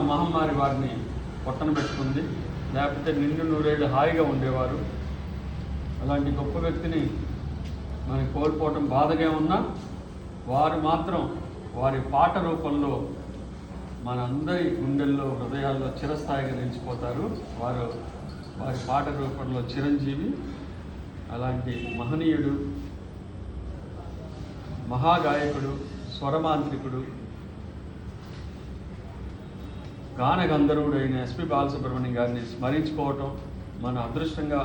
మహమ్మారి వారిని పొట్టన పెట్టుకుంది. లేకపోతే నిండు నూరేళ్ళు హాయిగా ఉండేవారు. అలాంటి గొప్ప వ్యక్తిని మనం కోల్పోవటం బాధగా ఉన్నా వారు మాత్రం వారి పాట రూపంలో మనందరి గుండెల్లో హృదయాల్లో చిరస్థాయిగా నిలిచిపోతారు. వారి పాట రూపంలో చిరంజీవి. అలాంటి మహనీయుడు, మహాగాయకుడు, స్వరమాంత్రికుడు, గాన గంధర్వుడైన ఎస్పి బాలసుబ్రహ్మణ్యం గారిని స్మరించుకోవటం మన అదృష్టంగా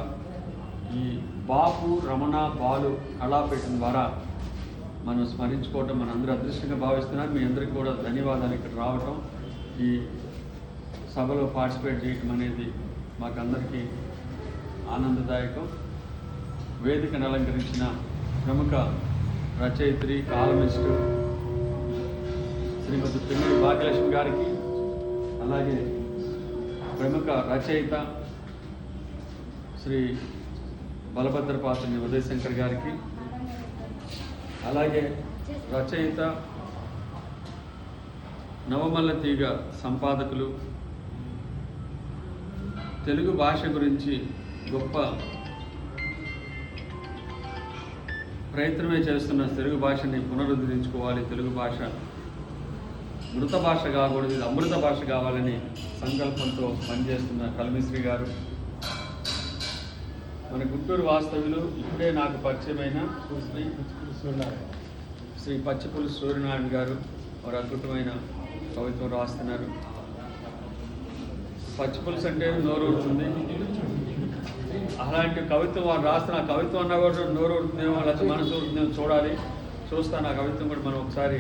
ఈ బాపు రమణ బాలు కళాపీఠం ద్వారా మనం స్మరించుకోవటం మనందరూ అదృష్టంగా భావిస్తున్నారు. మీ అందరికీ కూడా ధన్యవాదాలు. ఇక్కడ రావటం, ఈ సభలో పార్టిసిపేట్ చేయటం అనేది మాకందరికీ ఆనందదాయకం. వేదికను అలంకరించిన ప్రముఖ రచయిత్రి, కాలమిస్టు శ్రీమతి పిన్నెల్లి భాగ్యలక్ష్మి గారికి, అలాగే ప్రముఖ రచయిత శ్రీ బలభద్రపాత్రుని ఉదయశంకర్ గారికి, అలాగే రచయిత నవమల్ల తీగ సంపాదకులు, తెలుగు భాష గురించి గొప్ప ప్రయత్నమే చేస్తున్న తెలుగు భాషని పునరుద్ధరించుకోవాలి, తెలుగు భాష మృత భాష కాకూడదు, ఇది అమృత భాష కావాలని సంకల్పంతో పనిచేస్తున్న కల్మిశ్రీ గారు, మన గుంటూరు వాస్తవ్యులు, ఇప్పుడే నాకు పరిచయమైన శ్రీ పచ్చిపుల్లి సూర్యనారాయణ గారు వారు అద్భుతమైన కవిత్వం రాస్తున్నారు. పచ్చిపులుసు అంటే నోరు ఊరుతుంది. అలాంటి కవిత్వం వారు రాస్తున్న కవిత్వం అన్నా కూడా నోరు ఊరుతుందేమో, లేకపోతే మనసు ఊరుతుందేమో చూడాలి. చూస్తాను ఆ కవిత్వం కూడా మనం ఒకసారి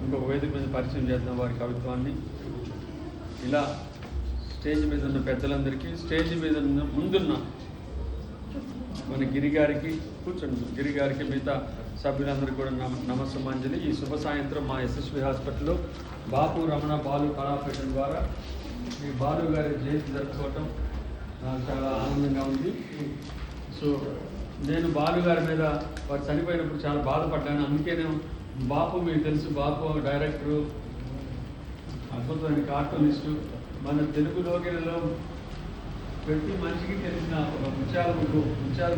ఇంకొక వేదిక మీద పరిచయం చేద్దాం వారి కవిత్వాన్ని. ఇలా స్టేజ్ మీద ఉన్న పెద్దలందరికీ, స్టేజ్ మీద ముందున్న మన గిరి గారికి, కూర్చోండి, గిరి గారికి, మిగతా సభ్యులందరికీ కూడా నమస్సమాంజలి. ఈ శుభ సాయంత్రం మా ఎస్ఎస్వి హాస్పిటల్లో బాపు రమణ బాలు కళాపీఠం ద్వారా ఈ బాలు గారి జయంతి జరుపుకోవటం నాకు చాలా ఆనందంగా ఉంది. సో నేను బాలు గారి మీద వారు చనిపోయినప్పుడు చాలా బాధపడ్డాను. అందుకే నేను బాపు, మీకు తెలుసు, బాపు డైరెక్టరు, అద్భుతమైన కార్టూనిస్టు, మన తెలుగు లోకిలలో ప్రతి మనిషికి తెలిసిన ఒక ముత్యాల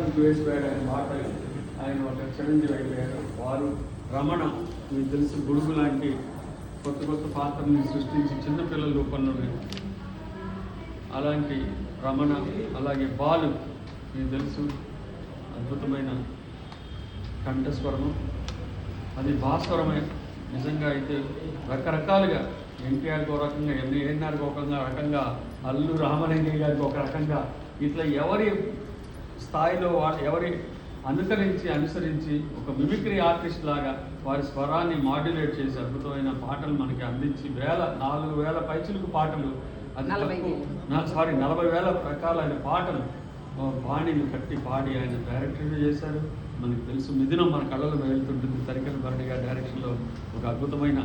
ముగ్గు వేసిపోయాడు ఆయన మాట. ఆయన ఒక చిరంజీవి అయిపోయారు. వారు రమణ, మీకు తెలుసు, గుడుగు లాంటి కొత్త కొత్త పాత్రల్ని సృష్టించి చిన్నపిల్లల రూపంలో అలాంటి రమణ, అలాగే బాలు, మీకు తెలుసు, అద్భుతమైన కంఠస్వరము, అది భాస్వరమే. నిజంగా అయితే రకరకాలుగా ఎన్టీఆర్కి ఒక రకంగా, ఏఎన్ఆర్కి ఒక రకంగా, అల్లు రామలింగయ్య గారికి ఒక రకంగా, ఇట్లా ఎవరి స్థాయిలో ఎవరి అనుసరించి ఒక మిమిక్రీ ఆర్టిస్ట్ లాగా వారి స్వరాన్ని మాడ్యులేట్ చేసి అద్భుతమైన పాటలు మనకి అందించి 4,000 పైచులకు పాటలు, అది 40,000 రకాలైన పాటలు బాణీలు కట్టి పాడి ఆయన డైరెక్టర్గా చేశారు. మనకు తెలుసు, మిథునం మన కళ్ళలో వెళ్తుంటుంది, తరికల భరణి గారి డైరెక్షన్లో ఒక అద్భుతమైన